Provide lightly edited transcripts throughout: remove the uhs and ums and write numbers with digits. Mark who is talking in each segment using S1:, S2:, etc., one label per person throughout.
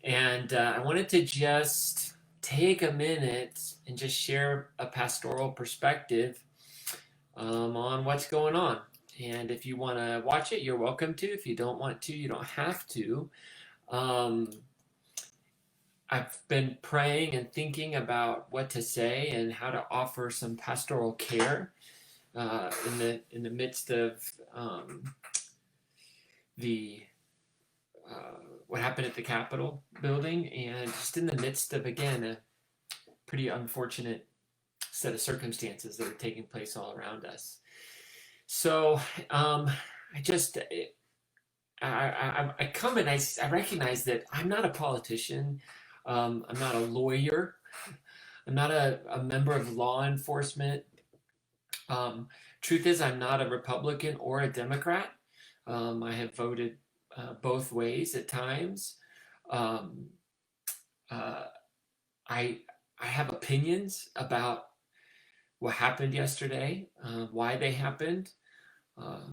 S1: And I wanted to just take a minute and just share a pastoral perspective on what's going on. And if you want to watch it, you're welcome to. If you don't want to, you don't have to. Um, I've been praying and thinking about what to say and how to offer some pastoral care in the midst of the what happened at the Capitol building, and just in the midst of, again, a pretty unfortunate set of circumstances that are taking place all around us. So I just I come and I recognize that I'm not a politician. I'm not a lawyer. I'm not a member of law enforcement. Um, Truth is, I'm not a Republican or a Democrat. I have voted both ways at times. Um, uh, I I have opinions about what happened yesterday, why they happened, uh,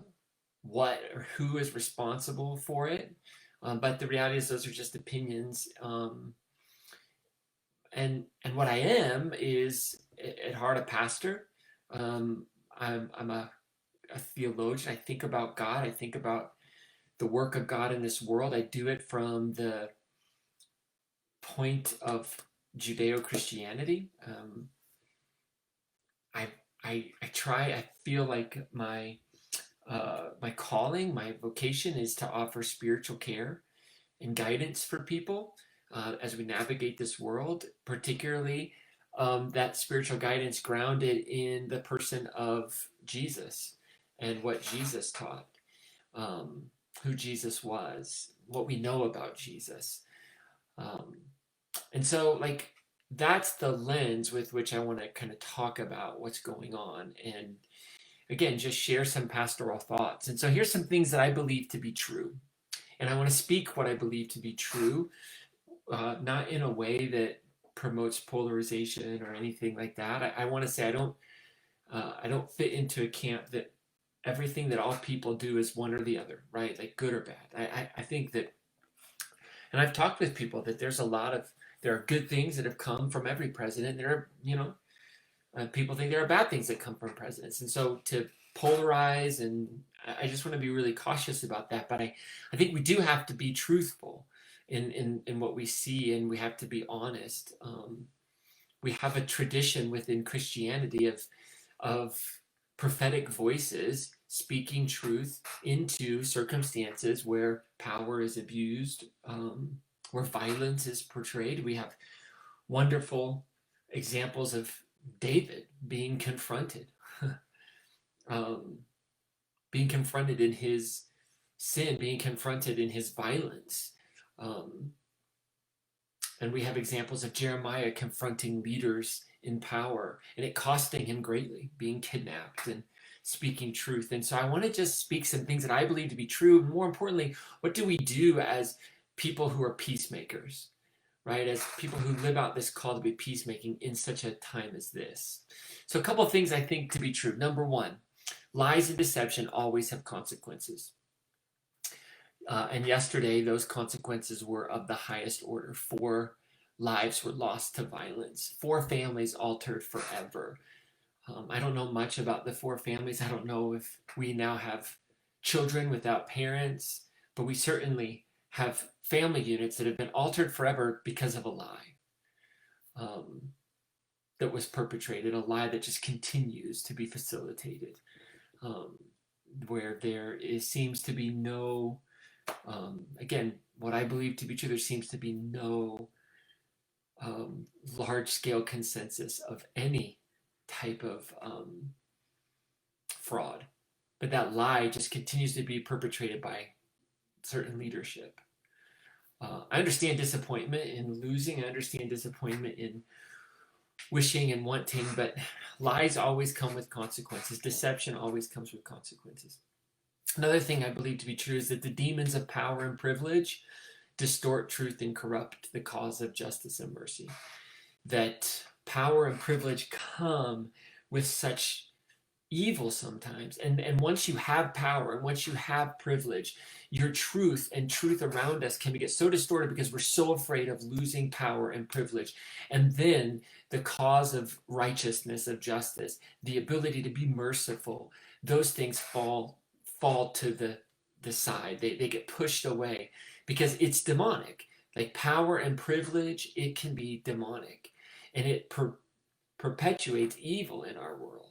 S1: what or who is responsible for it. But the reality is, those are just opinions. And what I am is at heart a pastor. I'm a theologian. I think about God. I think about the work of God in this world. I do it from the point of Judeo-Christianity. I, I try. I feel like my calling, my vocation, is to offer spiritual care and guidance for people as we navigate this world, particularly that spiritual guidance grounded in the person of Jesus and what Jesus taught, um, who Jesus was, what we know about Jesus. Um, and so, like, that's the lens with which I want to kind of talk about what's going on and, again, just share some pastoral thoughts. And so, here's some things that I believe to be true. And I want to speak what I believe to be true, not in a way that promotes polarization or anything like that. I want to say I don't fit into a camp that everything that all people do is one or the other, right? Like good or bad. I think that, and I've talked with people that there are good things that have come from every president. There are, people think there are bad things that come from presidents. And so to polarize, and I just want to be really cautious about that. But I think we do have to be truthful in what we see, and we have to be honest. We have a tradition within Christianity of prophetic voices speaking truth into circumstances where power is abused, where violence is portrayed. We have wonderful examples of David being confronted, um, being confronted in his sin, being confronted in his violence. Um, and we have examples of Jeremiah confronting leaders in power and it costing him greatly, being kidnapped and speaking truth. And so I want to just speak some things that I believe to be true. More importantly, what do we do as people who are peacemakers, right? As people who live out this call to be peacemaking in such a time as this. So a couple of things I think to be true. Number one, lies and deception always have consequences. And yesterday, those consequences were of the highest order. 4 lives were lost to violence, 4 families altered forever. I don't know much about the 4 families. I don't know if we now have children without parents, but we certainly have family units that have been altered forever because of a lie that was perpetrated, a lie that just continues to be facilitated, where seems to be no again, what I believe to be true, there seems to be no large-scale consensus of any type of fraud. But that lie just continues to be perpetrated by certain leadership. I understand disappointment in losing. I understand disappointment in wishing and wanting, but lies always come with consequences. Deception always comes with consequences. Another thing I believe to be true is that the demons of power and privilege distort truth and corrupt the cause of justice and mercy. That power and privilege come with such evil sometimes. And once you have power and once you have privilege, your truth and truth around us can get so distorted because we're so afraid of losing power and privilege. And then the cause of righteousness, of justice, the ability to be merciful, those things fall to the side. They get pushed away because it's demonic. Like power and privilege, it can be demonic. And it perpetuates evil in our world.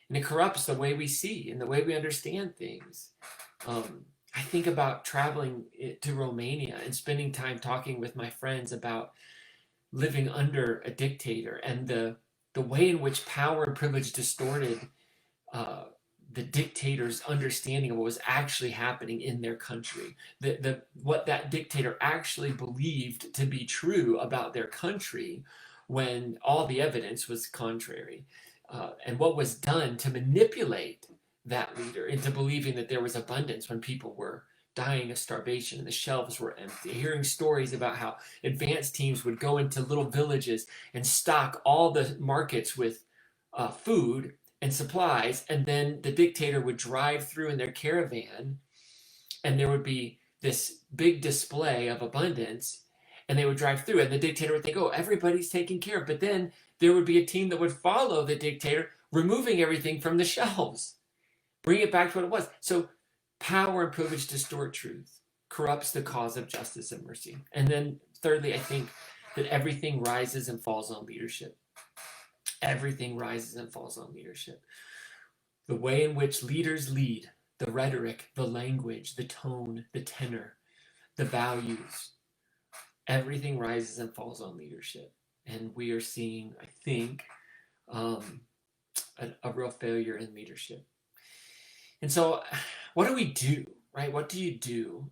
S1: And it corrupts the way we see and the way we understand things. I think about traveling to Romania and spending time talking with my friends about living under a dictator and the way in which power and privilege distorted uh, the dictator's understanding of what was actually happening in their country. What that dictator actually believed to be true about their country when all the evidence was contrary. And what was done to manipulate that leader into believing that there was abundance when people were dying of starvation and the shelves were empty. Hearing stories about how advanced teams would go into little villages and stock all the markets with food and supplies, and then the dictator would drive through in their caravan, and there would be this big display of abundance, and they would drive through, and the dictator would think, oh, everybody's taken care of. But then there would be a team that would follow the dictator, removing everything from the shelves, bring it back to what it was. So power and privilege distort truth, corrupts the cause of justice and mercy. And then thirdly, I think that everything rises and falls on leadership. Everything rises and falls on leadership. The way in which leaders lead, the rhetoric, the language, the tone, the tenor, the values, everything rises and falls on leadership. And we are seeing, I think, a real failure in leadership. And so, what do we do, right? What do you do?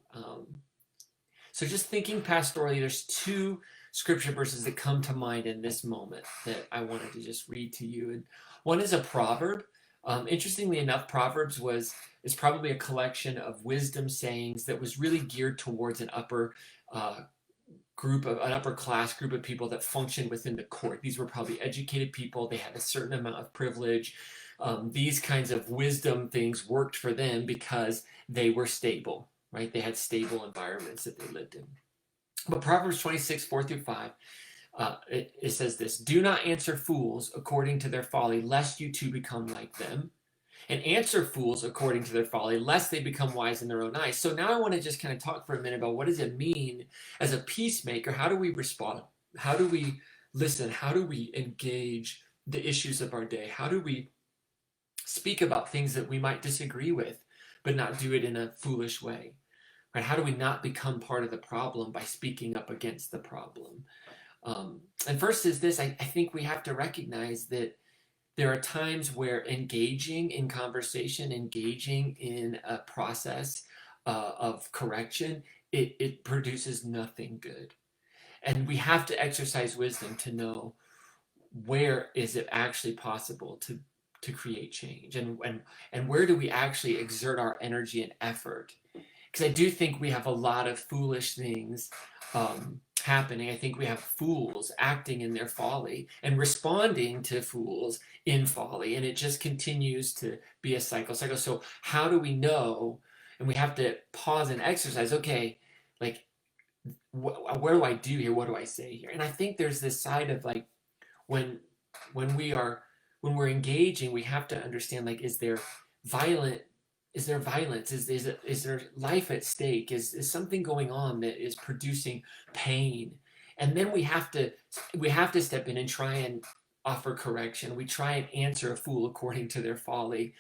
S1: So, just thinking pastorally, there's two scripture verses that come to mind in this moment that I wanted to just read to you. And one is a proverb. Interestingly enough, Proverbs is probably a collection of wisdom sayings that was really geared towards an upper class group of people that functioned within the court. These were probably educated people. They had a certain amount of privilege. These kinds of wisdom things worked for them because they were stable, right? They had stable environments that they lived in. But Proverbs 26, 4 through 5, it says this: do not answer fools according to their folly, lest you too become like them. And answer fools according to their folly, lest they become wise in their own eyes. So now I want to just kind of talk for a minute about what does it mean as a peacemaker? How do we respond? How do we listen? How do we engage the issues of our day? How do we speak about things that we might disagree with, but not do it in a foolish way? Right? How do we not become part of the problem by speaking up against the problem? And first is this: I think we have to recognize that there are times where engaging in conversation, engaging in a process of correction, it produces nothing good. And we have to exercise wisdom to know where is it actually possible to create change, and where do we actually exert our energy and effort. Because I do think we have a lot of foolish things happening. I think we have fools acting in their folly and responding to fools in folly, and it just continues to be a cycle. So how do we know? And we have to pause and exercise. Okay, like where do I do here? What do I say here? And I think there's this side of like when we're engaging, we have to understand, like, is there violence? Is there life at stake? Is something going on that is producing pain? And then we have to step in and try and offer correction. We try and answer a fool according to their folly,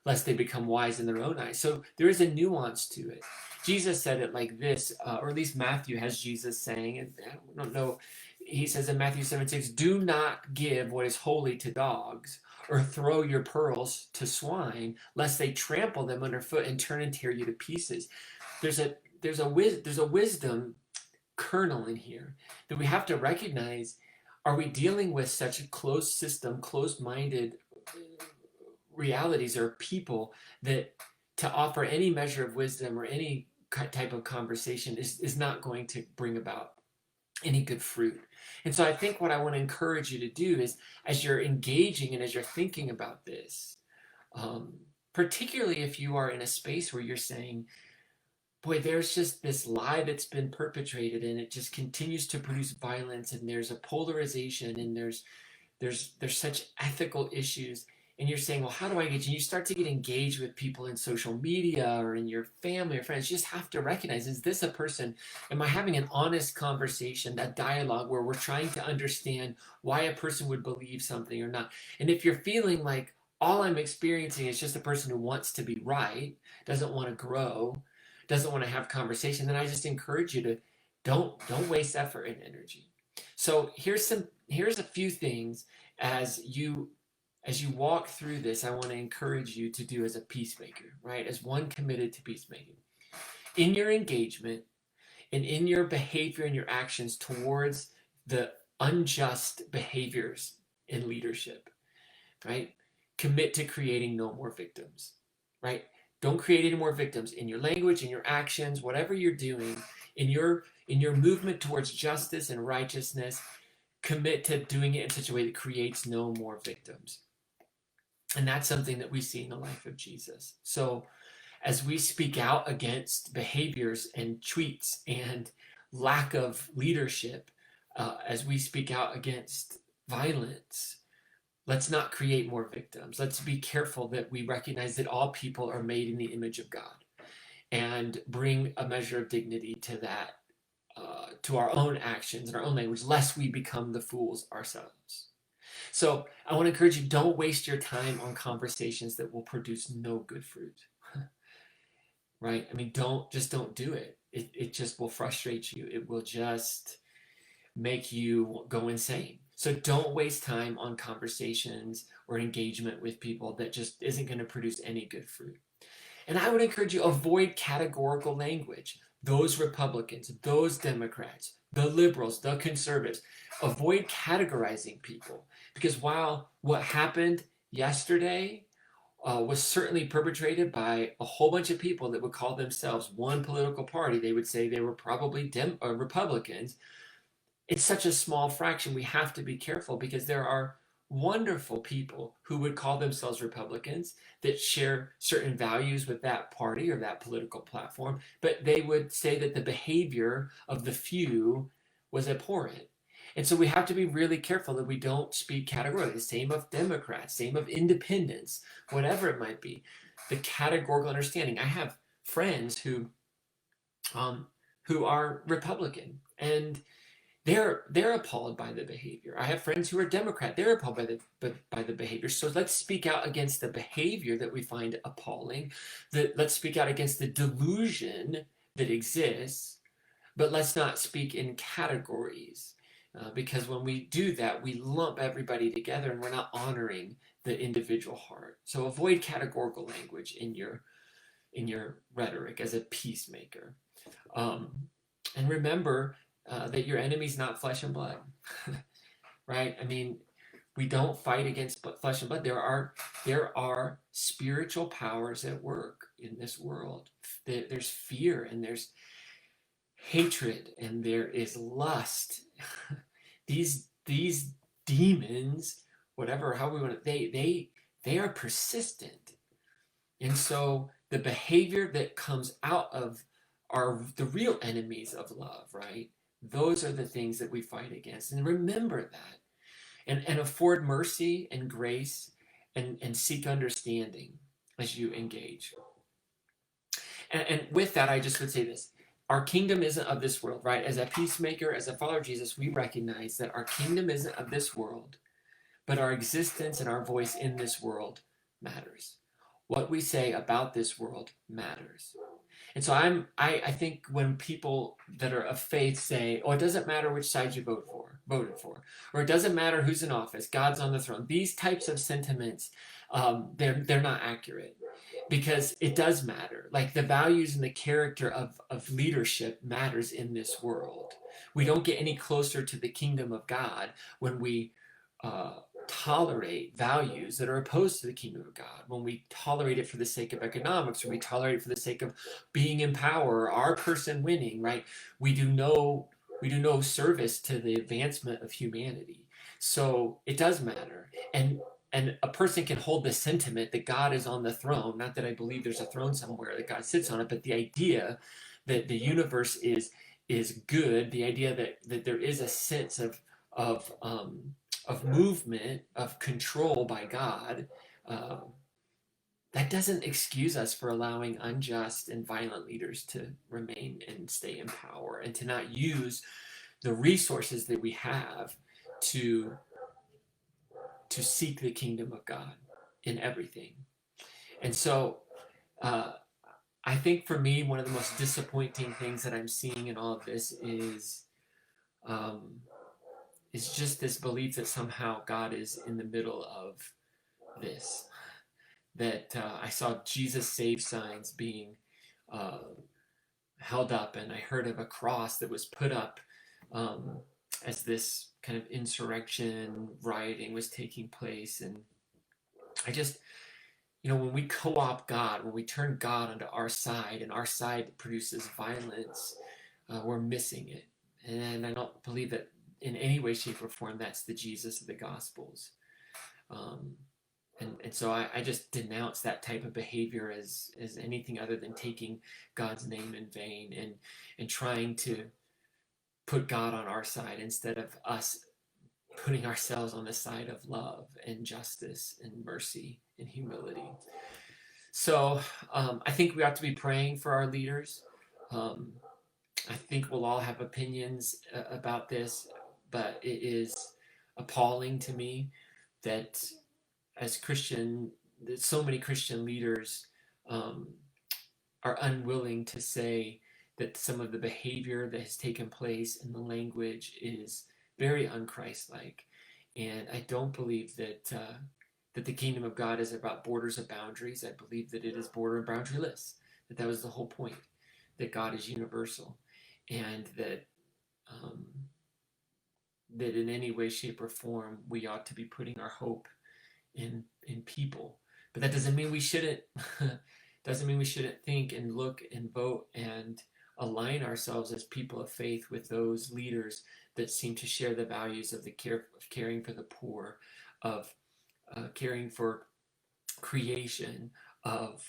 S1: lest they become wise in their own eyes. So there is a nuance to it. Jesus said it like this, or at least Matthew has Jesus saying, and I don't know, he says in Matthew 7:6, do not give what is holy to dogs, or throw your pearls to swine, lest they trample them underfoot and turn and tear you to pieces. There's a wisdom kernel in here that we have to recognize. Are we dealing with such a closed system, closed-minded realities or people that to offer any measure of wisdom or any type of conversation is not going to bring about any good fruit? And so I think what I want to encourage you to do is, as you're engaging and as you're thinking about this, Um, Particularly if you are in a space where you're saying, boy, there's just this lie that's been perpetrated and it just continues to produce violence, and there's a polarization, and there's such ethical issues, and you're saying, well, how do I engage? And you start to get engaged with people in social media or in your family or friends. You just have to recognize, is this a person? Am I having an honest conversation, a dialogue where we're trying to understand why a person would believe something or not? And if you're feeling like all I'm experiencing is just a person who wants to be right, doesn't want to grow, doesn't want to have conversation, then I just encourage you to don't waste effort and energy. So here's a few things as you walk through this, I want to encourage you to do as a peacemaker, right? As one committed to peacemaking. In your engagement and in your behavior and your actions towards the unjust behaviors in leadership, right? Commit to creating no more victims, right? Don't create any more victims in your language, in your actions, whatever you're doing, in your movement towards justice and righteousness. Commit to doing it in such a way that creates no more victims. And that's something that we see in the life of Jesus. So as we speak out against behaviors and tweets and lack of leadership, as we speak out against violence, let's not create more victims. Let's be careful that we recognize that all people are made in the image of God and bring a measure of dignity to that, to our own actions and our own language, lest we become the fools ourselves. So I want to encourage you, don't waste your time on conversations that will produce no good fruit. Right? I mean, don't do it. It just will frustrate you. It will just make you go insane. So don't waste time on conversations or engagement with people that just isn't going to produce any good fruit. And I would encourage you, avoid categorical language. Those Republicans, those Democrats, the liberals, the conservatives, avoid categorizing people. Because while what happened yesterday was certainly perpetrated by a whole bunch of people that would call themselves one political party, they would say they were probably Republicans. It's such a small fraction. We have to be careful because there are wonderful people who would call themselves Republicans that share certain values with that party or that political platform, but they would say that the behavior of the few was abhorrent. And so we have to be really careful that we don't speak categorically. Same of Democrats, same of independents, whatever it might be. The categorical understanding. I have friends um, who are Republican, and they're appalled by the behavior. I have friends who are Democrat. They're appalled by the behavior. So let's speak out against the behavior that we find appalling. Let's speak out against the delusion that exists, but let's not speak in categories. Because when we do that, we lump everybody together and we're not honoring the individual heart. So avoid categorical language in your rhetoric as a peacemaker. Um, and remember that your enemy's not flesh and blood, right? I mean, we don't fight against flesh and blood. There are spiritual powers at work in this world. There's fear and there's hatred and there is lust. these demons, whatever, how we want to, they are persistent. And so the behavior that comes out of are the real enemies of love, right? Those are the things that we fight against. And remember that. And afford mercy and grace and seek understanding as you engage. And with that, I just would say this. Our kingdom isn't of this world, right? As a peacemaker, as a follower of Jesus, we recognize that our kingdom isn't of this world, but our existence and our voice in this world matters. What we say about this world matters. And so I think when people that are of faith say, oh, it doesn't matter which side you voted for, or it doesn't matter who's in office, God's on the throne, these types of sentiments, they're not accurate, because it does matter. Like the values and the character of leadership matters in this world. We don't get any closer to the kingdom of God when we uh, tolerate values that are opposed to the kingdom of God, when we tolerate it for the sake of economics, when we tolerate it for the sake of being in power, our person winning, right? We do no service to the advancement of humanity. So it does matter. And and a person can hold this sentiment that God is on the throne. Not that I believe there's a throne somewhere that God sits on it, but the idea that the universe is good, the idea that there is a sense of of movement, of control by God, uh, that doesn't excuse us for allowing unjust and violent leaders to remain and stay in power, and to not use the resources that we have to seek the kingdom of God in everything. And so uh, I think for me, one of the most disappointing things that I'm seeing in all of this um, is just this belief that somehow God is in the middle of this. That I saw Jesus save signs being uh, held up, and I heard of a cross that was put up um, as this kind of insurrection rioting was taking place. And I just, when we co-opt God, when we turn God onto our side and our side produces violence, we're missing it. And I don't believe that in any way, shape, or form that's the Jesus of the Gospels. Um, and so I just denounce that type of behavior as anything other than taking God's name in vain, and trying to put God on our side instead of us putting ourselves on the side of love and justice and mercy and humility. So I think we ought to be praying for our leaders. Um, I think we'll all have opinions about this, but it is appalling to me that as that so many Christian leaders um, are unwilling to say that some of the behavior that has taken place and the language is very unchristlike. And I don't believe that that the kingdom of God is about borders and boundaries. I believe that it is border and boundaryless. That was the whole point. That God is universal, and that that in any way, shape, or form we ought to be putting our hope in people. But that doesn't mean we shouldn't doesn't mean we shouldn't think and look and vote and align ourselves as people of faith with those leaders that seem to share the values of of caring for the poor, of caring for creation, of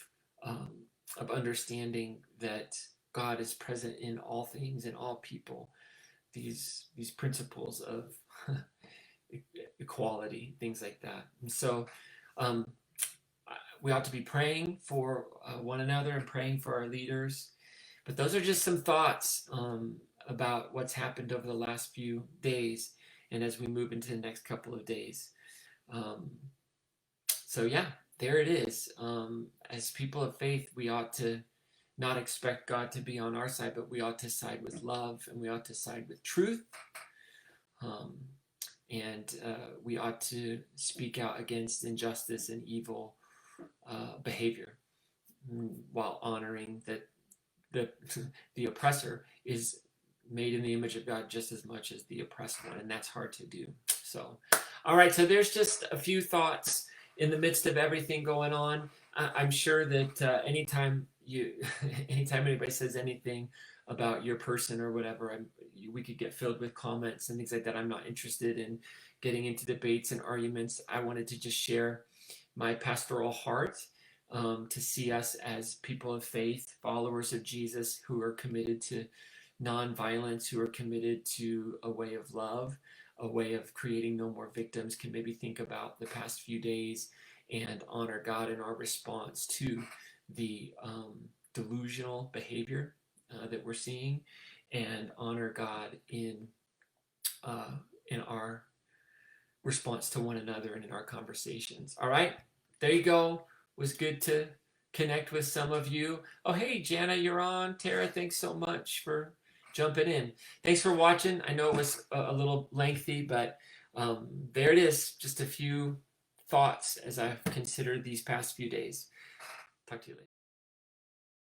S1: um, understanding that God is present in all things and all people. These principles of equality, things like that. And so um, we ought to be praying for one another and praying for our leaders. But those are just some thoughts about what's happened over the last few days, and as we move into the next couple of days. Um, so yeah, there it is. As people of faith, we ought to not expect God to be on our side, but we ought to side with love, and we ought to side with truth. Um, and we ought to speak out against injustice and evil behavior, while honoring that the oppressor is made in the image of God just as much as the oppressed one, and that's hard to do. So, all right, so there's just a few thoughts in the midst of everything going on. I'm sure that anytime anybody says anything about your person or whatever, we could get filled with comments and things like that. I'm not interested in getting into debates and arguments. I wanted to just share my pastoral heart, to see us as people of faith, followers of Jesus, who are committed to nonviolence, who are committed to a way of love, a way of creating no more victims, can maybe think about the past few days and honor God in our response to the delusional behavior that we're seeing, and honor God in our response to one another and in our conversations. All right, there you go. It was good to connect with some of you. Oh, hey, Jana, you're on. Tara, thanks so much for jumping in. Thanks for watching. I know it was a little lengthy, but there it is. Just a few thoughts as I've considered these past few days. Talk to you later.